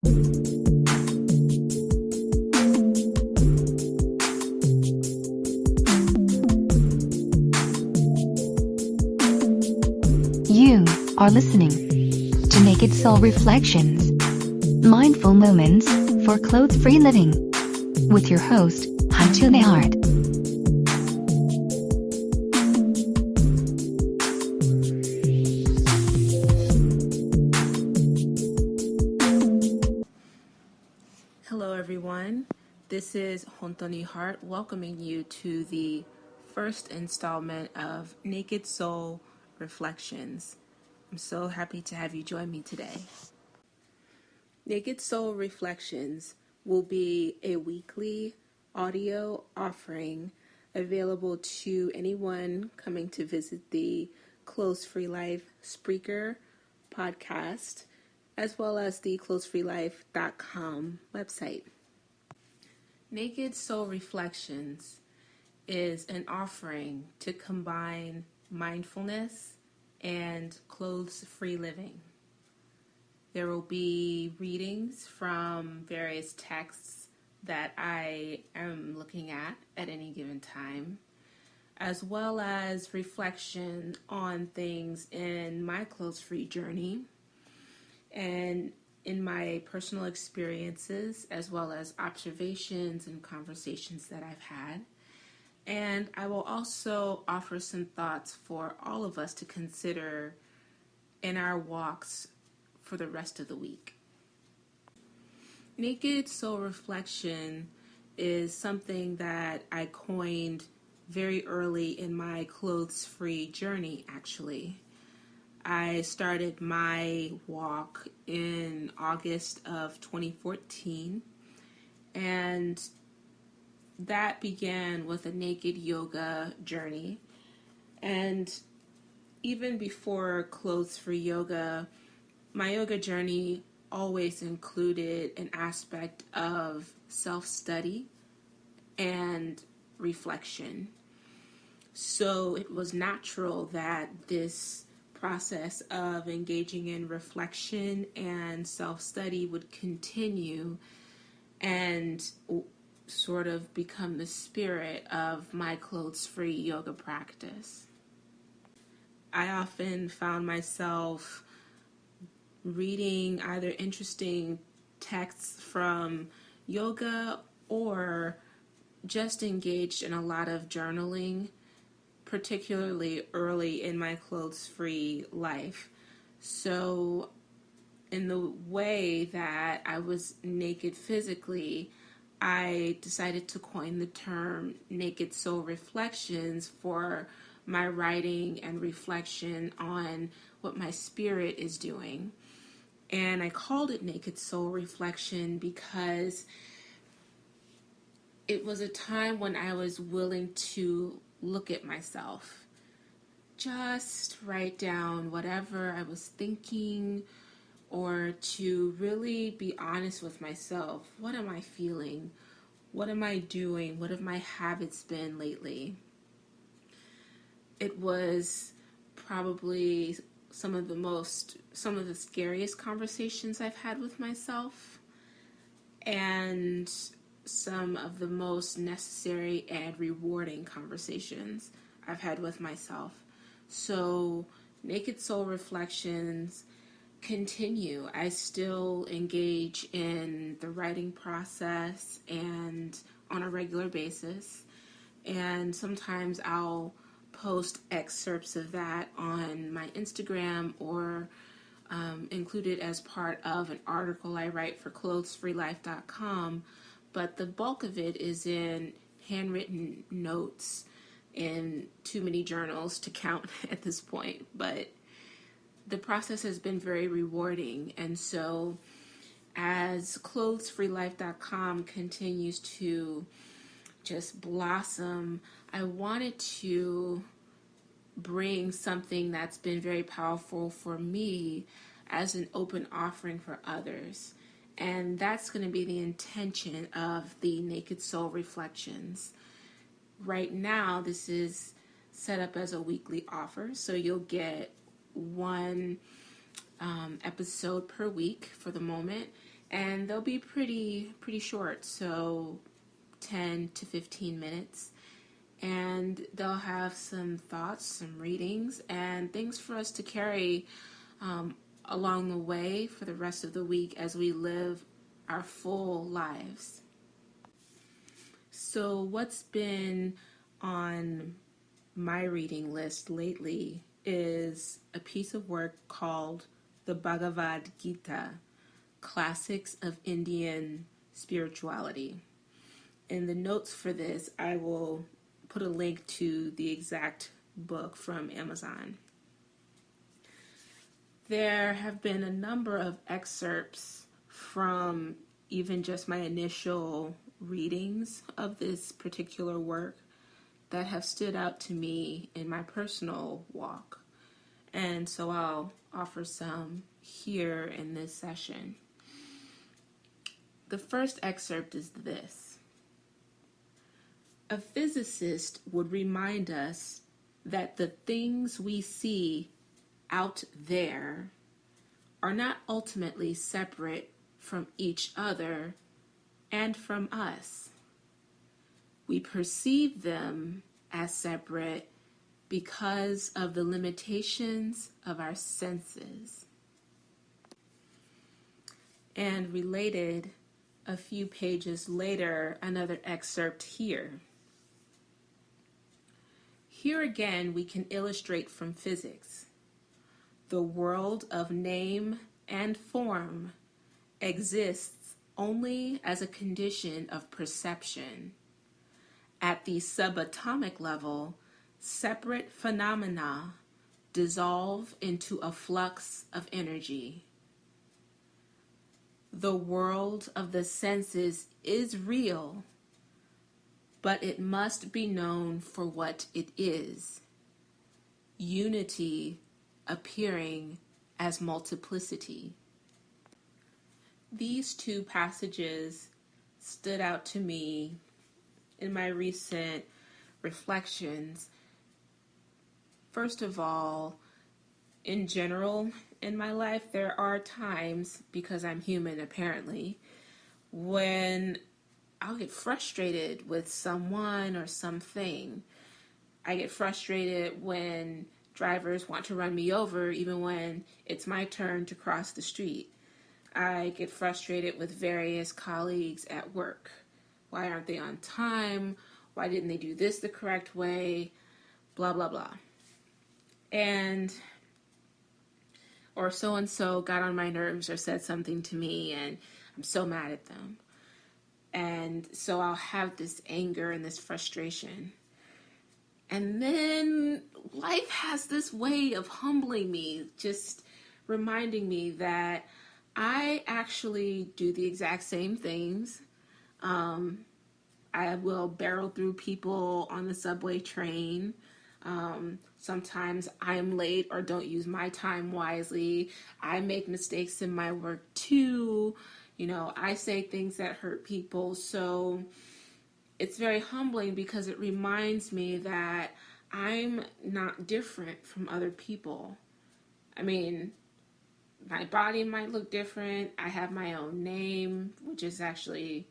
You are listening to Naked Soul Reflections, Mindful Moments for Clothes-Free Living, with your host, Hantu Nehart. Hello everyone, this is Hontoni Hart welcoming you to the first installment of Naked Soul Reflections. I'm so happy to have you join me today. Naked Soul Reflections will be a weekly audio offering available to anyone coming to visit the Clothes Free Life Spreaker podcast, as well as the clothesfreelife.com website. Naked Soul Reflections is an offering to combine mindfulness and clothes-free living. There will be readings from various texts that I am looking at any given time, as well as reflection on things in my clothes-free journey and in my personal experiences, as well as observations and conversations that I've had. And I will also offer some thoughts for all of us to consider in our walks for the rest of the week. Naked Soul Reflection is something that I coined very early in my clothes-free journey, actually. I started my walk in August of 2014, and that began with a naked yoga journey. And even before clothes-free yoga, my yoga journey always included an aspect of self-study and reflection. So it was natural that this process of engaging in reflection and self-study would continue and sort of become the spirit of my clothes-free yoga practice. I often found myself reading either interesting texts from yoga or just engaged in a lot of journaling, particularly early in my clothes-free life. So in the way that I was naked physically, I decided to coin the term Naked Soul Reflections for my writing and reflection on what my spirit is doing. And I called it Naked Soul Reflection because it was a time when I was willing to look at myself. Just write down whatever I was thinking, or to really be honest with myself. What am I feeling? What am I doing? What have my habits been lately? It was probably some of the scariest conversations I've had with myself, and some of the most necessary and rewarding conversations I've had with myself. So Naked Soul Reflections continue. I still engage in the writing process and on a regular basis. And sometimes I'll post excerpts of that on my Instagram or include it as part of an article I write for clothesfreelife.com. But the bulk of it is in handwritten notes in too many journals to count at this point. But the process has been very rewarding. And so as clothesfreelife.com continues to just blossom, I wanted to bring something that's been very powerful for me as an open offering for others. And that's going to be the intention of the Naked Soul Reflections. Right now, this is set up as a weekly offer, so you'll get one episode per week for the moment, and they'll be pretty short, so 10 to 15 minutes. And they'll have some thoughts, some readings, and things for us to carry along the way for the rest of the week as we live our full lives. So what's been on my reading list lately is a piece of work called the Bhagavad Gita, Classics of Indian Spirituality. In the notes for this, I will put a link to the exact book from Amazon. There have been a number of excerpts from even just my initial readings of this particular work that have stood out to me in my personal walk. And so I'll offer some here in this session. The first excerpt is this. A physicist would remind us that the things we see out there are not ultimately separate from each other and from us. We perceive them as separate because of the limitations of our senses. And related, a few pages later, another excerpt here. Here again, we can illustrate from physics. The world of name and form exists only as a condition of perception. At the subatomic level, separate phenomena dissolve into a flux of energy. The world of the senses is real, but it must be known for what it is. Unity appearing as multiplicity. These two passages stood out to me in my recent reflections. First of all, in general in my life, there are times, because I'm human apparently, when I'll get frustrated with someone or something. I get frustrated when drivers want to run me over even when it's my turn to cross the street. I get frustrated with various colleagues at work. Why aren't they on time? Why didn't they do this the correct way? Blah, blah, blah. Or so-and-so got on my nerves or said something to me and I'm so mad at them. And so I'll have this anger and this frustration. And then life has this way of humbling me, just reminding me that I actually do the exact same things. I will barrel through people on the subway train. Sometimes I'm late or don't use my time wisely. I make mistakes in my work too. I say things that hurt people. So it's very humbling because it reminds me that I'm not different from other people. I mean, my body might look different. I have my own name, which is actually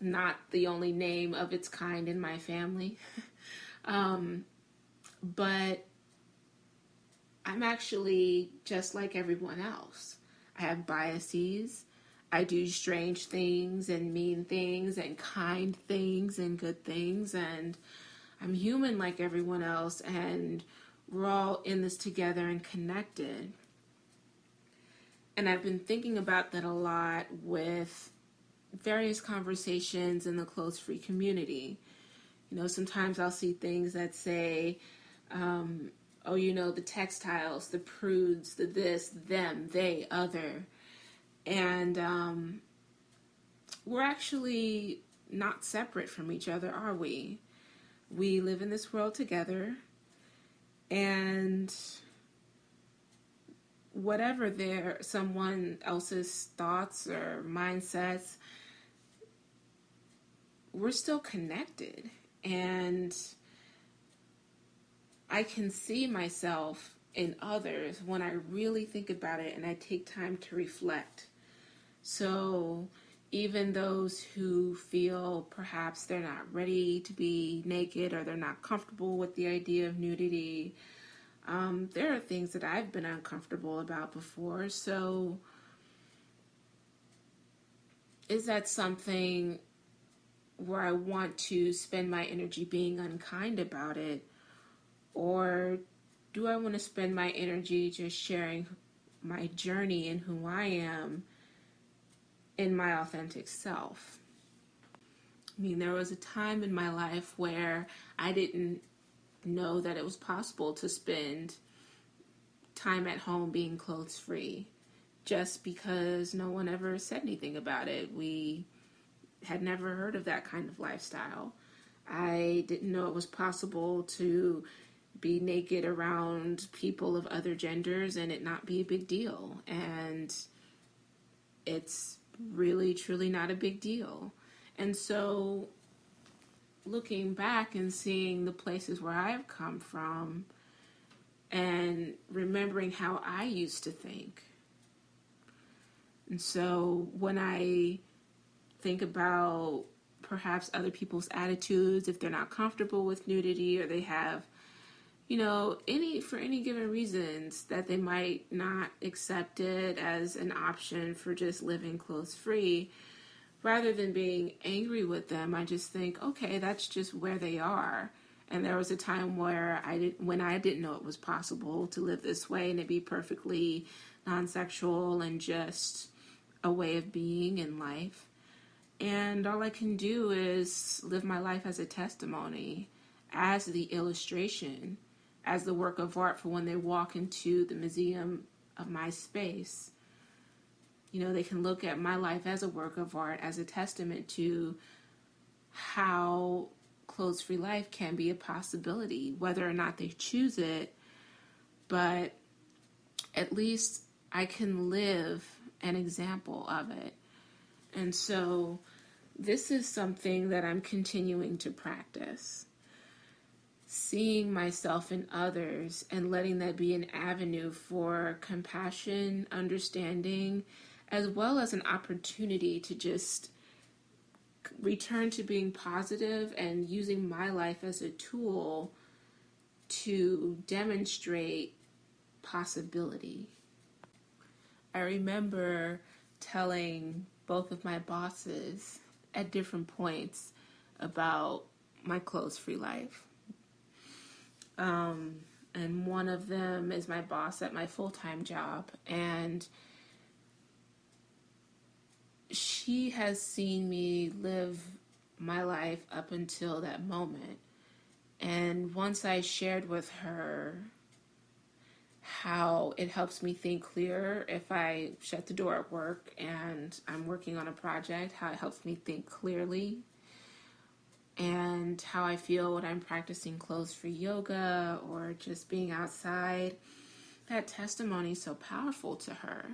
not the only name of its kind in my family. But I'm actually just like everyone else. I have biases. I do strange things and mean things and kind things and good things, and I'm human like everyone else, and we're all in this together and connected. And I've been thinking about that a lot with various conversations in the clothes free community. Sometimes I'll see things that say, the textiles, the prudes, the this, them, they, other. And we're actually not separate from each other, are we? We live in this world together, and whatever someone else's thoughts or mindsets, we're still connected. And I can see myself in others when I really think about it and I take time to reflect. So even those who feel perhaps they're not ready to be naked or they're not comfortable with the idea of nudity, there are things that I've been uncomfortable about before. So is that something where I want to spend my energy being unkind about it? Or do I want to spend my energy just sharing my journey and who I am in my authentic self? I mean, there was a time in my life where I didn't know that it was possible to spend time at home being clothes free, just because no one ever said anything about it. We had never heard of that kind of lifestyle. I didn't know it was possible to be naked around people of other genders and it not be a big deal. And it's really, truly not a big deal. And so looking back and seeing the places where I've come from and remembering how I used to think. And so when I think about perhaps other people's attitudes, if they're not comfortable with nudity or they have, for any given reasons that they might not accept it as an option for just living clothes free, rather than being angry with them, I just think, okay, that's just where they are. And there was a time where when I didn't know it was possible to live this way and it be perfectly non-sexual and just a way of being in life. And all I can do is live my life as a testimony, as the illustration, as the work of art for when they walk into the museum of my space. They can look at my life as a work of art, as a testament to how clothes-free life can be a possibility, whether or not they choose it. But at least I can live an example of it. And so this is something that I'm continuing to practice. Seeing myself in others and letting that be an avenue for compassion, understanding, as well as an opportunity to just return to being positive and using my life as a tool to demonstrate possibility. I remember telling both of my bosses at different points about my clothes-free life. And one of them is my boss at my full-time job, and she has seen me live my life up until that moment. And once I shared with her how it helps me think clearer if I shut the door at work and I'm working on a project, how it helps me think clearly, and how I feel when I'm practicing clothes-free yoga or just being outside, that testimony is so powerful to her,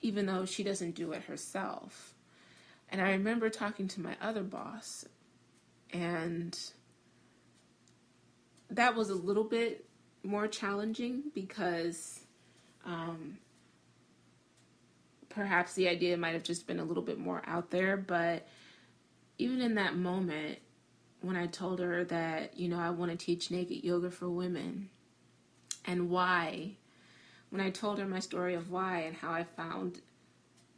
even though she doesn't do it herself. And I remember talking to my other boss, and that was a little bit more challenging because perhaps the idea might have just been a little bit more out there. But even in that moment, when I told her that, I want to teach naked yoga for women, and why, when I told her my story of why and how I found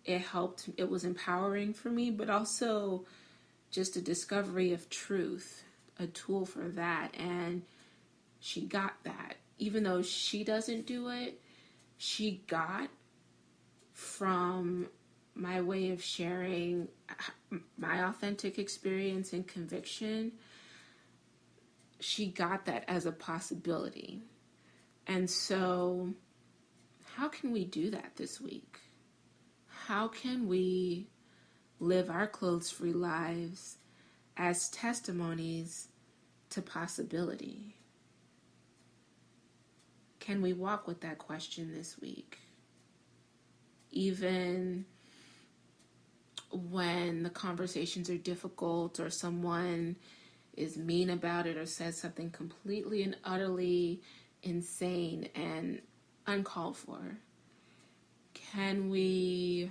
it helped, it was empowering for me, but also just a discovery of truth, a tool for that. And she got that. Even though she doesn't do it, she got from my way of sharing my authentic experience and conviction. She got that as a possibility. And so, how can we do that this week? How can we live our clothes-free lives as testimonies to possibility? Can we walk with that question this week? Even when the conversations are difficult or someone is mean about it or says something completely and utterly insane and uncalled for, can we